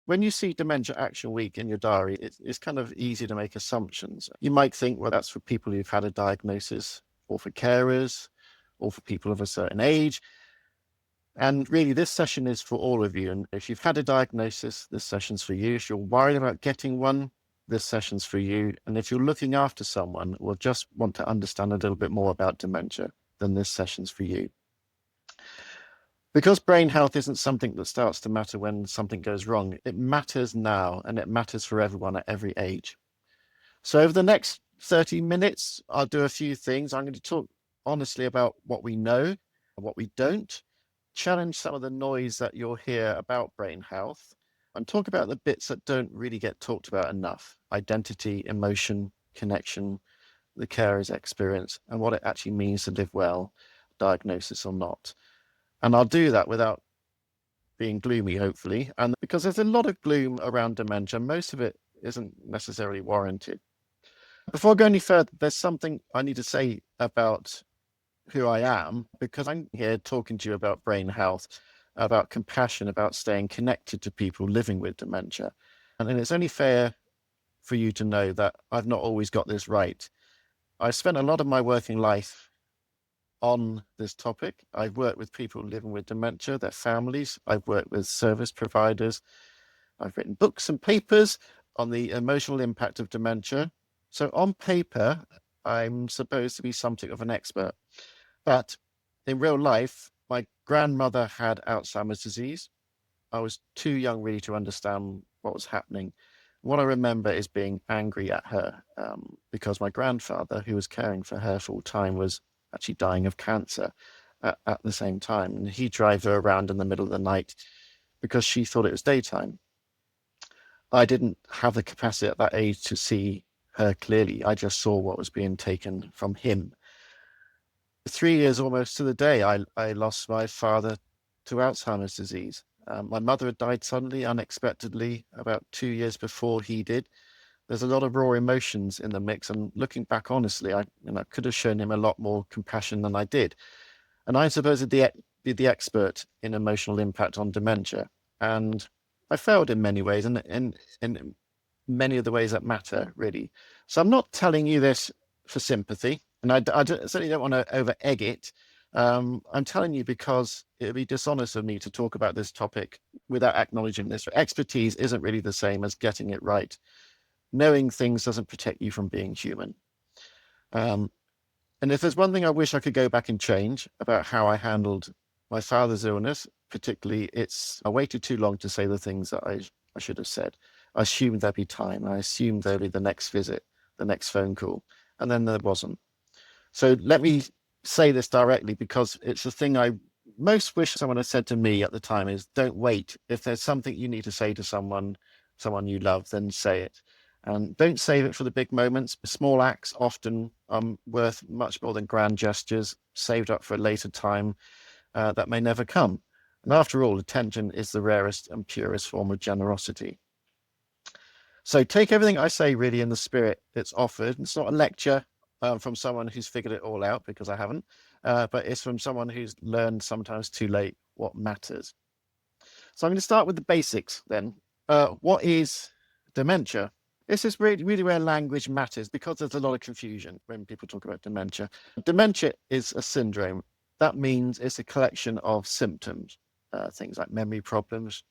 when you see Dementia Action Week in your diary, it's kind of easy to make assumptions. You might think, well, that's for people who've had a diagnosis, or for carers, or for people of a certain age. And really, this session is for all of you. And if you've had a diagnosis, this session's for you. If you're worried about getting one, this session's for you. And if you're looking after someone or just want to understand a little bit more about dementia, then this session's for you. Because brain health isn't something that starts to matter when something goes wrong, it matters now, and it matters for everyone at every age. So over the next 30 minutes, I'll do a few things. I'm going to talk honestly about what we know and what we don't, challenge some of the noise that you'll hear about brain health, and talk about the bits that don't really get talked about enough: identity, emotion, connection, the carer's experience, and what it actually means to live well, diagnosis or not. And I'll do that without being gloomy, hopefully. And because there's a lot of gloom around dementia, most of it isn't necessarily warranted. Before I go any further, there's something I need to say about who I am, because I'm here talking to you about brain health, about compassion, about staying connected to people living with dementia. And it's only fair for you to know that I've not always got this right. I spent a lot of my working life on this topic. I've worked with people living with dementia, their families. I've worked with service providers. I've written books and papers on the emotional impact of dementia. So on paper, I'm supposed to be something of an expert. But in real life, my grandmother had Alzheimer's disease. I was too young really to understand what was happening. What I remember is being angry at her because my grandfather, who was caring for her full time, was actually dying of cancer at the same time. And he'd drive her around in the middle of the night because she thought it was daytime. I didn't have the capacity at that age to see her clearly. I just saw what was being taken from him. 3 years almost to the day, I lost my father to Alzheimer's disease. My mother had died suddenly, unexpectedly, about 2 years before he did. There's a lot of raw emotions in the mix, and looking back honestly, I could have shown him a lot more compassion than I did. And I'm supposed to be the expert in emotional impact on dementia, and I failed in many ways, and in many of the ways that matter, really. So I'm not telling you this for sympathy, and I certainly don't want to over egg it. I'm telling you because it would be dishonest of me to talk about this topic without acknowledging this. Expertise isn't really the same as getting it right. Knowing things doesn't protect you from being human. And if there's one thing I wish I could go back and change about how I handled my father's illness, particularly, I waited too long to say the things that I should have said. I assumed there'd be time. I assumed there'd be the next visit, the next phone call, and then there wasn't. So let me say this directly, because it's the thing I most wish someone had said to me at the time is, don't wait. If there's something you need to say to someone you love, then say it. And don't save it for the big moments. Small acts often are worth much more than grand gestures saved up for a later time that may never come. And after all, attention is the rarest and purest form of generosity. So take everything I say really in the spirit it's offered. It's not a lecture from someone who's figured it all out, because I haven't, but it's from someone who's learned sometimes too late what matters. So I'm going to start with the basics then. What is dementia? This is really where language matters, because there's a lot of confusion when people talk about dementia. Dementia is a syndrome. That means it's a collection of symptoms, things like memory problems,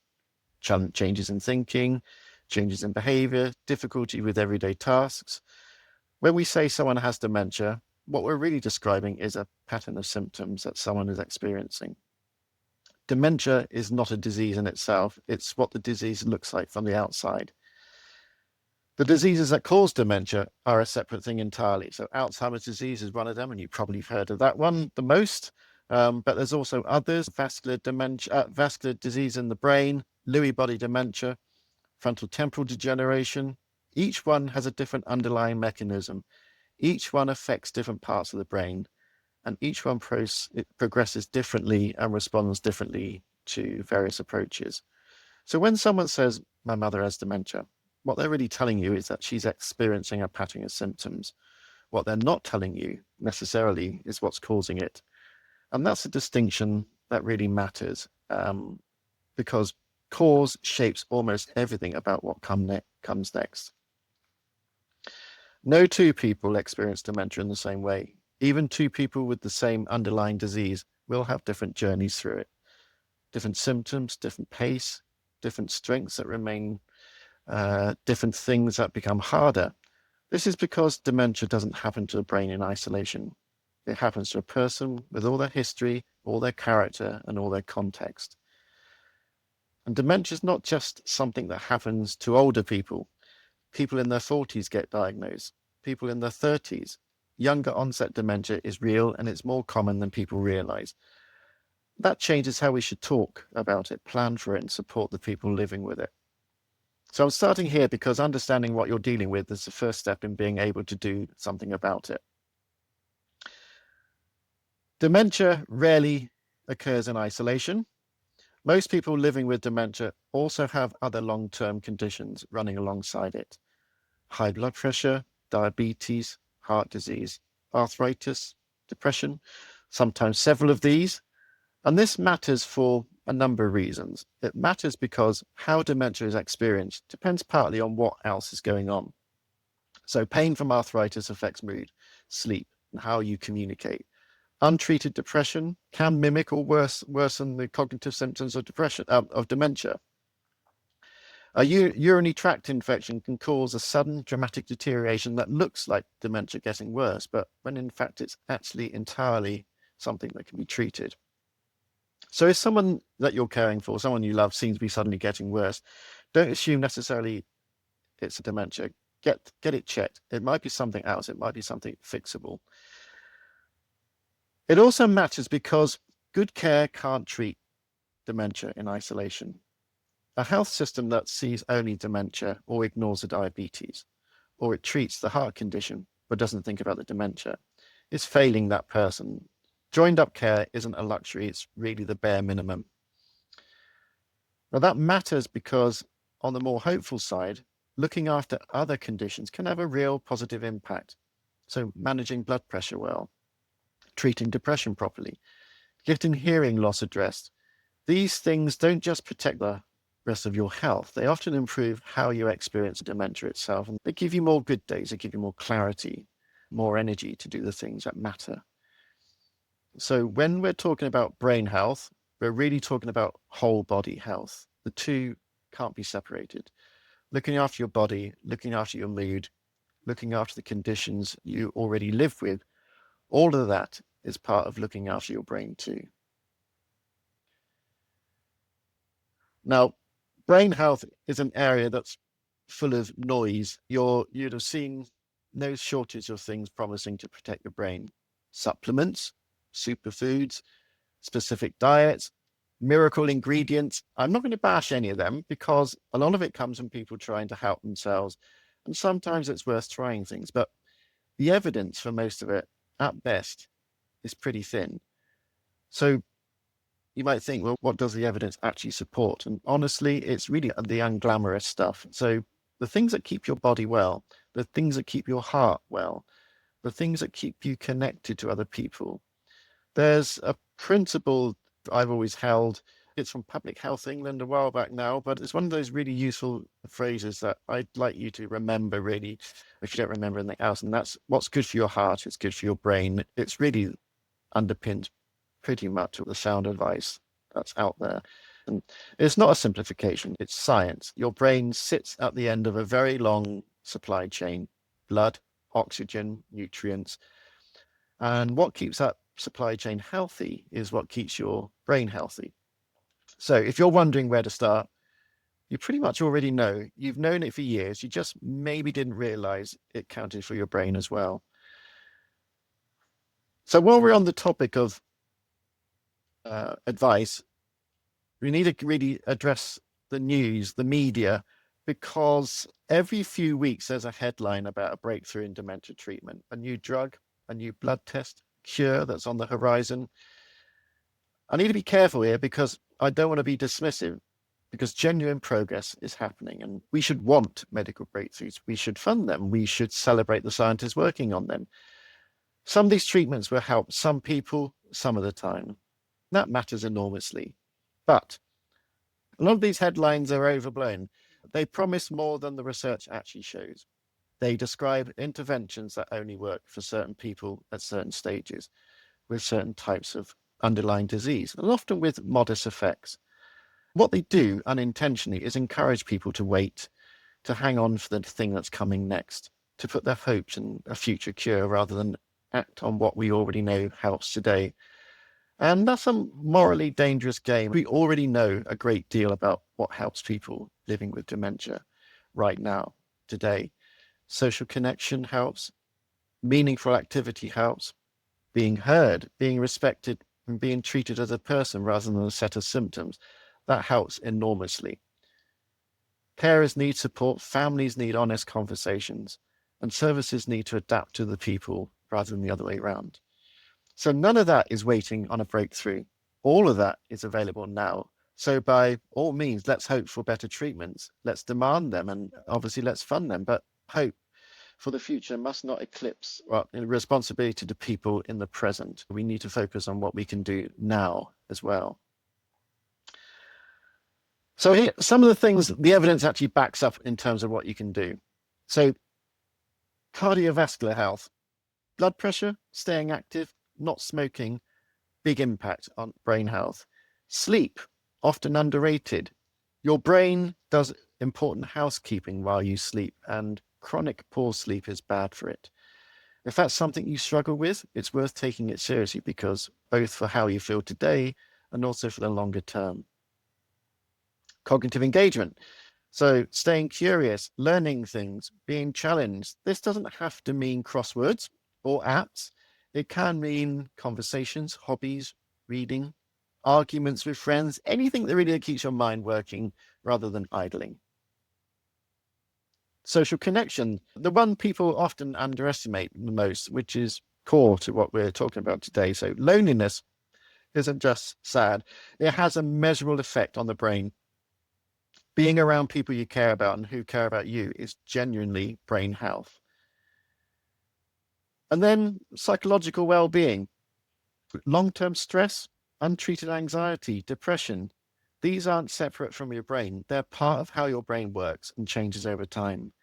changes in thinking, changes in behavior, difficulty with everyday tasks. When we say someone has dementia, what we're really describing is a pattern of symptoms that someone is experiencing. Dementia is not a disease in itself. It's what the disease looks like from the outside. The diseases that cause dementia are a separate thing entirely. So Alzheimer's disease is one of them, and you've probably heard of that one the most. But there's also others: vascular disease in the brain, Lewy body dementia, frontotemporal degeneration. Each one has a different underlying mechanism. Each one affects different parts of the brain, and each one progresses differently and responds differently to various approaches. So when someone says, my mother has dementia, what they're really telling you is that she's experiencing a pattern of symptoms. What they're not telling you necessarily is what's causing it. And that's a distinction that really matters, because Cause shapes almost everything about what comes next. No two people experience dementia in the same way. Even two people with the same underlying disease will have different journeys through it, different symptoms, different pace, different strengths that remain, different things that become harder. This is because dementia doesn't happen to a brain in isolation. It happens to a person with all their history, all their character, and all their context. And dementia is not just something that happens to older people. People in their 40s get diagnosed, people in their 30s. Younger onset dementia is real and it's more common than people realize. That changes how we should talk about it, plan for it, and support the people living with it. So I'm starting here because understanding what you're dealing with is the first step in being able to do something about it. Dementia rarely occurs in isolation. Most people living with dementia also have other long-term conditions running alongside it. High blood pressure, diabetes, heart disease, arthritis, depression, sometimes several of these. And this matters for a number of reasons. It matters because how dementia is experienced depends partly on what else is going on. So pain from arthritis affects mood, sleep, and how you communicate. Untreated depression can mimic or worsen the cognitive symptoms of dementia. A urinary tract infection can cause a sudden dramatic deterioration that looks like dementia getting worse, but when in fact it's actually entirely something that can be treated. So if someone that you're caring for, someone you love, seems to be suddenly getting worse, don't assume necessarily it's a dementia. Get it checked. It might be something else. It might be something fixable. It also matters because good care can't treat dementia in isolation. A health system that sees only dementia or ignores the diabetes, or it treats the heart condition but doesn't think about the dementia, is failing that person. Joined up care isn't a luxury, it's really the bare minimum. Now that matters because on the more hopeful side, looking after other conditions can have a real positive impact. So managing blood pressure well, treating depression properly, getting hearing loss addressed. These things don't just protect the rest of your health, they often improve how you experience dementia itself. And they give you more good days, they give you more clarity, more energy to do the things that matter. So when we're talking about brain health, we're really talking about whole body health. The two can't be separated. Looking after your body, looking after your mood, looking after the conditions you already live with, all of that is part of looking after your brain too. Now, brain health is an area that's full of noise. You'd have seen no shortage of things promising to protect your brain. Supplements, superfoods, specific diets, miracle ingredients. I'm not going to bash any of them because a lot of it comes from people trying to help themselves. And sometimes it's worth trying things, but the evidence for most of it, at best, is pretty thin. So you might think, well, what does the evidence actually support? And honestly, it's really the unglamorous stuff. So the things that keep your body well, the things that keep your heart well, the things that keep you connected to other people. There's a principle I've always held. It's from Public Health England a while back now, but it's one of those really useful phrases that I'd like you to remember, really, if you don't remember anything else. And that's what's good for your heart, it's good for your brain. It's really underpinned pretty much the sound advice that's out there. And it's not a simplification, it's science. Your brain sits at the end of a very long supply chain: blood, oxygen, nutrients. And what keeps that supply chain healthy is what keeps your brain healthy. So if you're wondering where to start, you pretty much already know. You've known it for years. You just maybe didn't realize it counted for your brain as well. So while we're on the topic of advice, we need to really address the news, the media, because every few weeks there's a headline about a breakthrough in dementia treatment, a new drug, a new blood test, cure that's on the horizon. I need to be careful here because I don't want to be dismissive, because genuine progress is happening and we should want medical breakthroughs. We should fund them. We should celebrate the scientists working on them. Some of these treatments will help some people some of the time. That matters enormously. But A lot of these headlines are overblown. They promise more than the research actually shows. They describe interventions that only work for certain people at certain stages with certain types of underlying disease, and often with modest effects. What they do unintentionally is encourage people to wait, to hang on for the thing that's coming next, to put their hopes in a future cure rather than act on what we already know helps today. And that's a morally dangerous game. We already know a great deal about what helps people living with dementia right now, today. Social connection helps, meaningful activity helps, being heard, being respected, and being treated as a person rather than a set of symptoms. That helps enormously. Carers need support, families need honest conversations, and services need to adapt to the people rather than the other way around. So none of that is waiting on a breakthrough. All of that is available now. So by all means, let's hope for better treatments. Let's demand them, and obviously let's fund them. But hope for the future must not eclipse responsibility to people in the present. We need to focus on what we can do now as well. So here, some of the things the evidence actually backs up in terms of what you can do. So cardiovascular health, blood pressure, staying active, not smoking, big impact on brain health. Sleep, often underrated. Your brain does important housekeeping while you sleep, and chronic poor sleep is bad for it. If that's something you struggle with, it's worth taking it seriously, because both for how you feel today and also for the longer term. Cognitive engagement. So staying curious, learning things, being challenged. This doesn't have to mean crosswords or apps. It can mean conversations, hobbies, reading, arguments with friends, anything that really keeps your mind working rather than idling. Social connection, the one people often underestimate the most, which is core to what we're talking about today. So loneliness isn't just sad. It has a measurable effect on the brain. Being around people you care about and who care about you is genuinely brain health. And then psychological well-being, long-term stress, untreated anxiety, depression. These aren't separate from your brain. They're part of how your brain works and changes over time.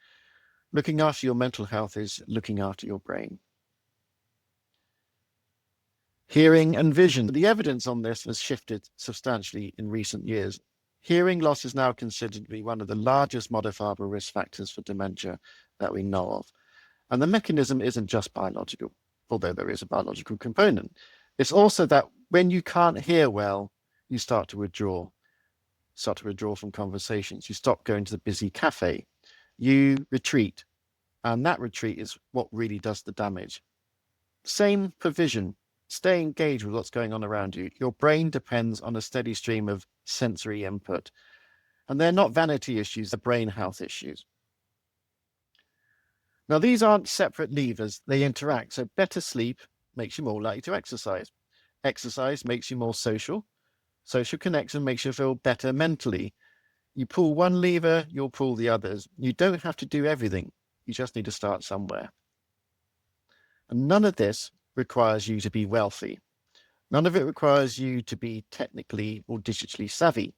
Looking after your mental health is looking after your brain. Hearing and vision. The evidence on this has shifted substantially in recent years. Hearing loss is now considered to be one of the largest modifiable risk factors for dementia that we know of. And the mechanism isn't just biological, although there is a biological component. It's also that when you can't hear well, you start to withdraw from conversations. You stop going to the busy cafe. You retreat. And that retreat is what really does the damage. Same for vision. Stay engaged with what's going on around you. Your brain depends on a steady stream of sensory input. And they're not vanity issues, they're brain health issues. Now, these aren't separate levers, they interact. So better sleep makes you more likely to exercise. Exercise makes you more social. Social connection makes you feel better mentally. You pull one lever, you'll pull the others. You don't have to do everything. You just need to start somewhere. And none of this requires you to be wealthy. None of it requires you to be technically or digitally savvy.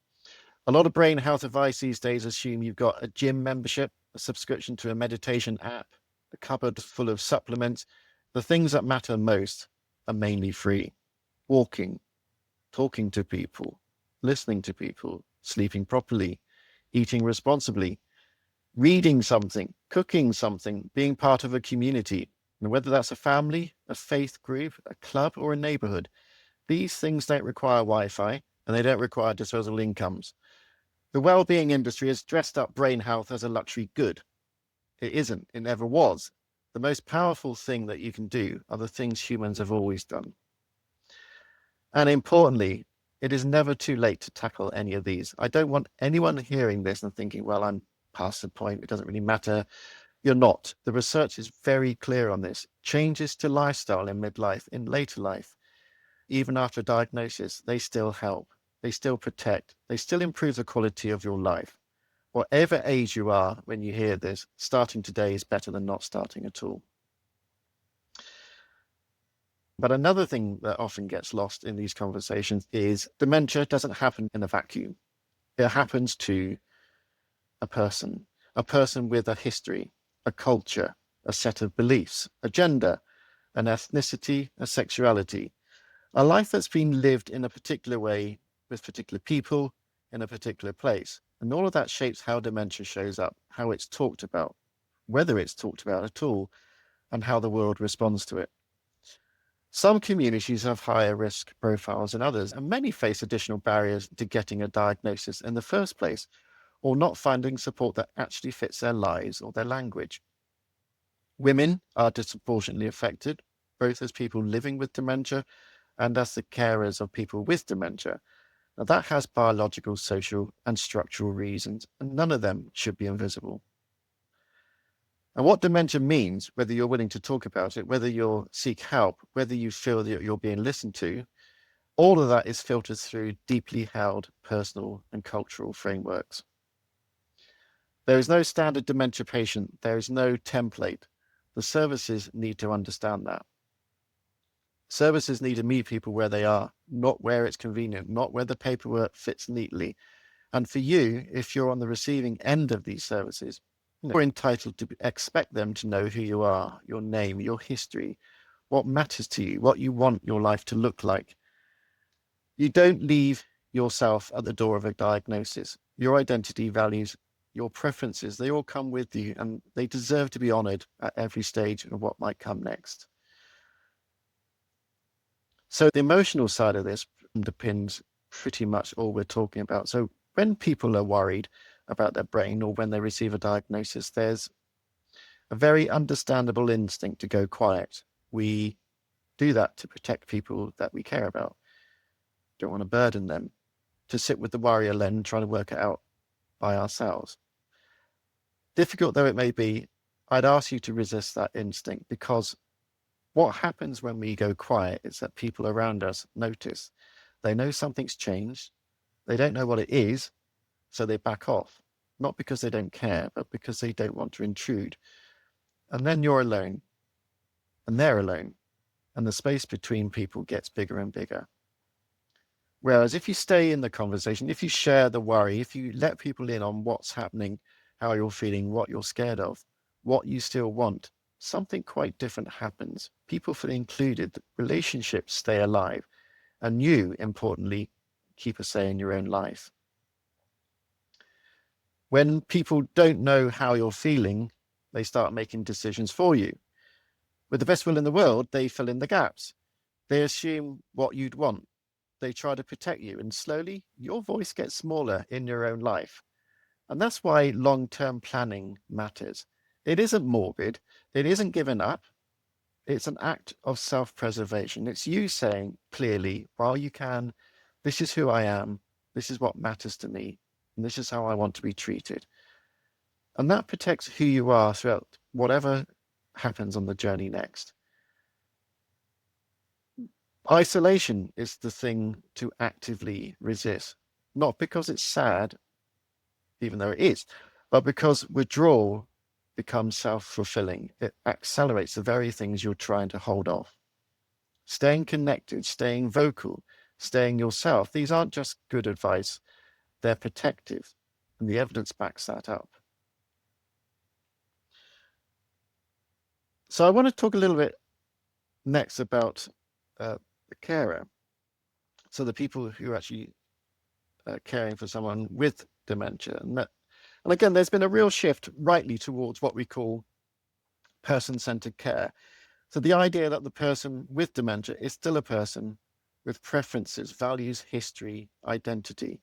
A lot of brain health advice these days assume you've got a gym membership, a subscription to a meditation app, a cupboard full of supplements. The things that matter most are mainly free. Walking, talking to people, listening to people, sleeping properly, eating responsibly, reading something, cooking something, being part of a community. And whether that's a family, a faith group, a club, or a neighborhood, these things don't require Wi-Fi and they don't require disposable incomes. The well-being industry has dressed up brain health as a luxury good. It isn't. It never was. The most powerful thing that you can do are the things humans have always done. And importantly, it is never too late to tackle any of these. I don't want anyone hearing this and thinking, well, I'm past the point, it doesn't really matter. You're not. The research is very clear on this. Changes to lifestyle in midlife, in later life, even after diagnosis, they still help. They still protect. They still improve the quality of your life. Whatever age you are when you hear this, starting today is better than not starting at all. But another thing that often gets lost in these conversations is dementia doesn't happen in a vacuum. It happens to a person with a history, a culture, a set of beliefs, a gender, an ethnicity, a sexuality, a life that's been lived in a particular way with particular people in a particular place. And all of that shapes how dementia shows up, how it's talked about, whether it's talked about at all, and how the world responds to it. Some communities have higher risk profiles than others, and many face additional barriers to getting a diagnosis in the first place, or not finding support that actually fits their lives or their language. Women are disproportionately affected, both as people living with dementia and as the carers of people with dementia. Now, that has biological, social, and structural reasons, and none of them should be invisible. And what dementia means, whether you're willing to talk about it, whether you'll seek help, whether you feel that you're being listened to, all of that is filtered through deeply held personal and cultural frameworks. There is no standard dementia patient. There is no template. The services need to understand that. Services need to meet people where they are, not where it's convenient, not where the paperwork fits neatly. And for you, if you're on the receiving end of these services, you're entitled to expect them to know who you are, your name, your history, what matters to you, what you want your life to look like. You don't leave yourself at the door of a diagnosis. Your identity, values, your preferences, they all come with you, and they deserve to be honored at every stage of what might come next. So the emotional side of this underpins pretty much all we're talking about. So when people are worried about their brain or when they receive a diagnosis, there's a very understandable instinct to go quiet. We do that to protect people that we care about. Don't want to burden them, to sit with the worry alone and try to work it out by ourselves. Difficult though it may be, I'd ask you to resist that instinct, because what happens when we go quiet is that people around us notice. They know something's changed. They don't know what it is, so they back off. Not because they don't care, but because they don't want to intrude. And then you're alone, and they're alone, and the space between people gets bigger and bigger. Whereas if you stay in the conversation, if you share the worry, if you let people in on what's happening, how you're feeling, what you're scared of, what you still want, something quite different happens. People feel included, relationships stay alive, and you, importantly, keep a say in your own life. When people don't know how you're feeling, they start making decisions for you. With the best will in the world, they fill in the gaps. They assume what you'd want. They try to protect you, and slowly your voice gets smaller in your own life. And that's why long-term planning matters. It isn't morbid. It isn't giving up. It's an act of self-preservation. It's you saying clearly, while you can, this is who I am, this is what matters to me, and this is how I want to be treated. And that protects who you are throughout whatever happens on the journey next. Isolation is the thing to actively resist, not because it's sad, even though it is, but because withdrawal becomes self-fulfilling. It accelerates the very things you're trying to hold off. Staying connected, staying vocal, staying yourself, these aren't just good advice, they're protective, and the evidence backs that up. So I want to talk a little bit next about the carer. So the people who are actually caring for someone with dementia. And again, there's been a real shift rightly towards what we call person-centered care. So the idea that the person with dementia is still a person with preferences, values, history, identity,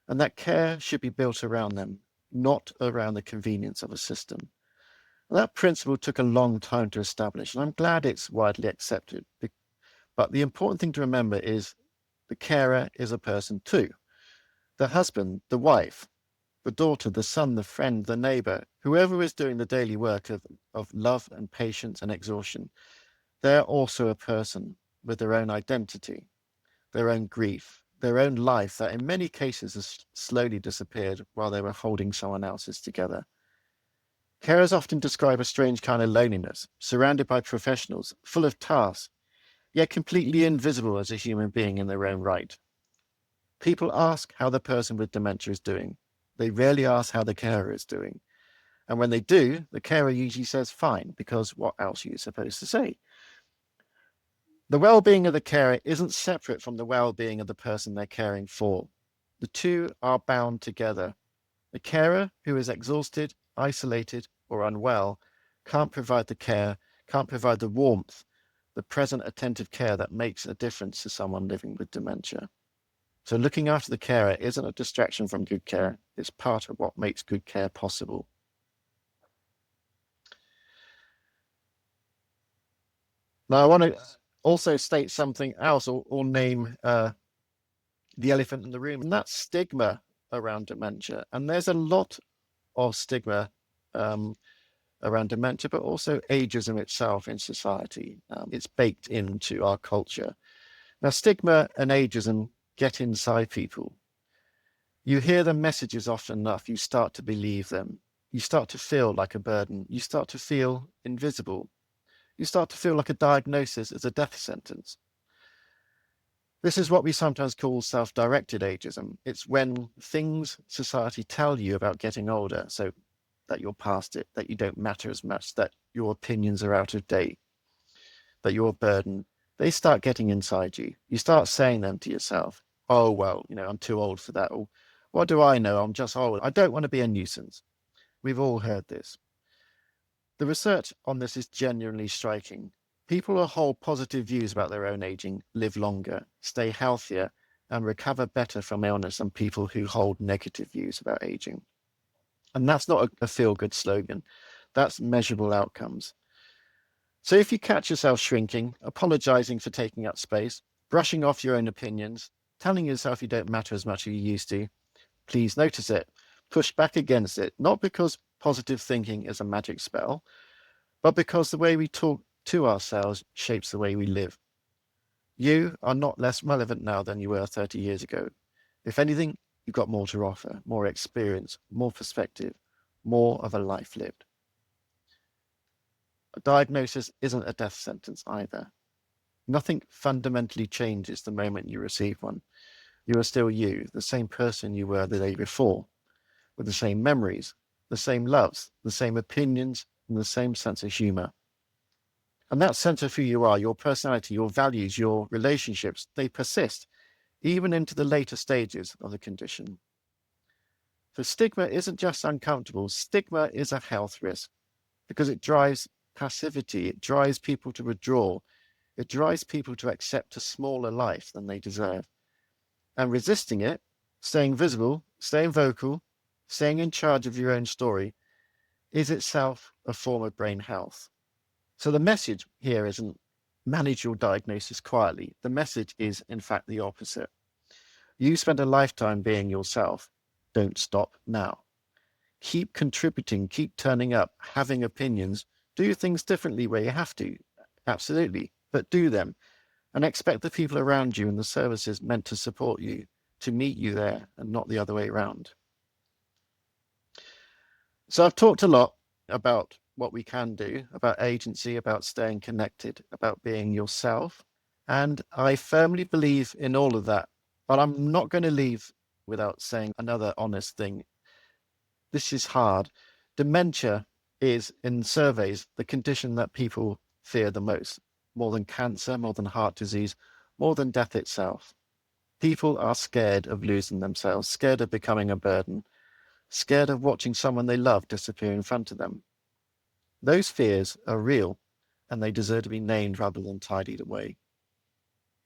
and that care should be built around them, not around the convenience of a system. And that principle took a long time to establish, and I'm glad it's widely accepted. But the important thing to remember is the carer is a person too. The husband, the wife, the daughter, the son, the friend, the neighbor, whoever is doing the daily work of love and patience and exhaustion, they're also a person with their own identity, their own grief, their own life that in many cases has slowly disappeared while they were holding someone else's together. Carers often describe a strange kind of loneliness, surrounded by professionals, full of tasks, yet completely invisible as a human being in their own right. People ask how the person with dementia is doing. They rarely ask how the carer is doing. And when they do, the carer usually says fine, because what else are you supposed to say? The well-being of the carer isn't separate from the well-being of the person they're caring for. The two are bound together. The carer who is exhausted, isolated, or unwell can't provide the care, can't provide the warmth, the present attentive care that makes a difference to someone living with dementia. So looking after the carer isn't a distraction from good care. It's part of what makes good care possible. Now, I want to also state something else, or name the elephant in the room, and that's stigma around dementia. And there's a lot of stigma um, around dementia, but also ageism itself in society. It's baked into our culture. Now, stigma and ageism get inside people. You hear the messages often enough, you start to believe them. You start to feel like a burden. You start to feel invisible. You start to feel like a diagnosis is a death sentence. This is what we sometimes call self-directed ageism. It's when things society tell you about getting older, so that you're past it, that you don't matter as much, that your opinions are out of date, that you're a burden, they start getting inside you. You start saying them to yourself. Oh, well, I'm too old for that. Or what do I know? I'm just old. I don't want to be a nuisance. We've all heard this. The research on this is genuinely striking. People who hold positive views about their own aging live longer, stay healthier, and recover better from illness than people who hold negative views about aging. And that's not a feel-good slogan. That's measurable outcomes. So if you catch yourself shrinking, apologizing for taking up space, brushing off your own opinions, telling yourself you don't matter as much as you used to, please notice it. Push back against it, not because positive thinking is a magic spell, but because the way we talk to ourselves shapes the way we live. You are not less relevant now than you were 30 years ago. If anything, you've got more to offer, more experience, more perspective, more of a life lived. A diagnosis isn't a death sentence either. Nothing fundamentally changes the moment you receive one. You are still you, the same person you were the day before, with the same memories, the same loves, the same opinions, and the same sense of humor. And that sense of who you are, your personality, your values, your relationships, they persist even into the later stages of the condition. So stigma isn't just uncomfortable. Stigma is a health risk because it drives passivity. It drives people to withdraw. It drives people to accept a smaller life than they deserve. And resisting it, staying visible, staying vocal, staying in charge of your own story, is itself a form of brain health. So the message here isn't manage your diagnosis quietly. The message is, in fact, the opposite. You spent a lifetime being yourself. Don't stop now. Keep contributing, keep turning up, having opinions, do things differently where you have to. Absolutely, but do them. And expect the people around you and the services meant to support you to meet you there and not the other way around. So I've talked a lot about what we can do, about agency, about staying connected, about being yourself. And I firmly believe in all of that. But I'm not going to leave without saying another honest thing. This is hard. Dementia is, in surveys, the condition that people fear the most, more than cancer, more than heart disease, more than death itself. People are scared of losing themselves, scared of becoming a burden, scared of watching someone they love disappear in front of them. Those fears are real, and they deserve to be named rather than tidied away.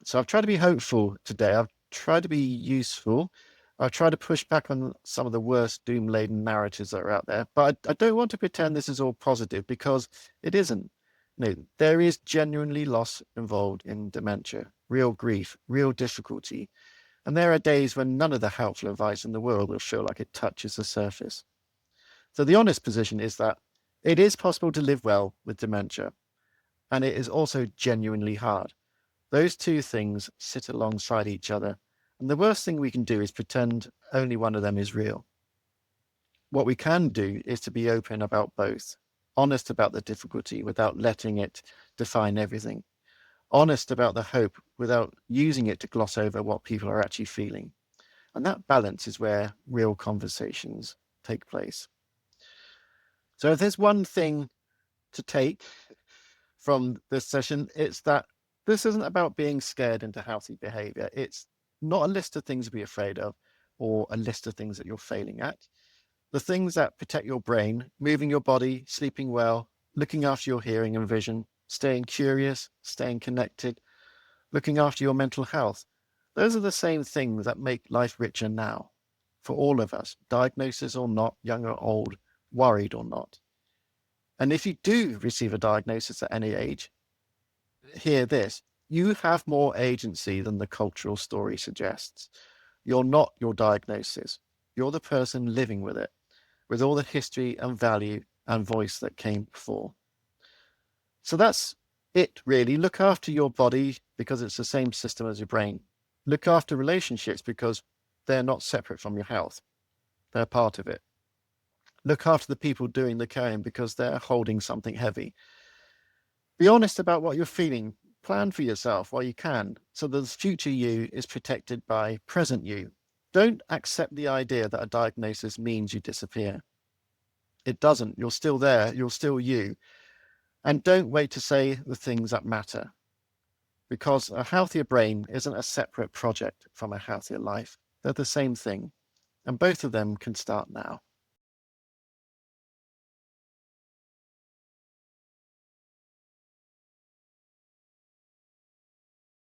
So I've tried to be hopeful today. I've tried to be useful. I've tried to push back on some of the worst doom-laden narratives that are out there. But I don't want to pretend this is all positive because it isn't. No, there is genuinely loss involved in dementia, real grief, real difficulty. And there are days when none of the helpful advice in the world will feel like it touches the surface. So the honest position is that it is possible to live well with dementia, and it is also genuinely hard. Those two things sit alongside each other, and the worst thing we can do is pretend only one of them is real. What we can do is to be open about both, honest about the difficulty without letting it define everything, honest about the hope without using it to gloss over what people are actually feeling. And that balance is where real conversations take place. So if there's one thing to take from this session, it's that this isn't about being scared into healthy behavior. It's not a list of things to be afraid of or a list of things that you're failing at. The things that protect your brain, moving your body, sleeping well, looking after your hearing and vision, staying curious, staying connected, looking after your mental health. Those are the same things that make life richer now for all of us, diagnosis or not, young or old, worried or not. And if you do receive a diagnosis at any age, hear this: you have more agency than the cultural story suggests. You're not your diagnosis. You're the person living with it, with all the history and value and voice that came before. So that's it, really. Look after your body because it's the same system as your brain. Look after relationships because they're not separate from your health. They're part of it. Look after the people doing the caring because they're holding something heavy. Be honest about what you're feeling. Plan for yourself while you can so that the future you is protected by present you. Don't accept the idea that a diagnosis means you disappear. It doesn't. You're still there. You're still you. And don't wait to say the things that matter, because a healthier brain isn't a separate project from a healthier life. They're the same thing, and both of them can start now.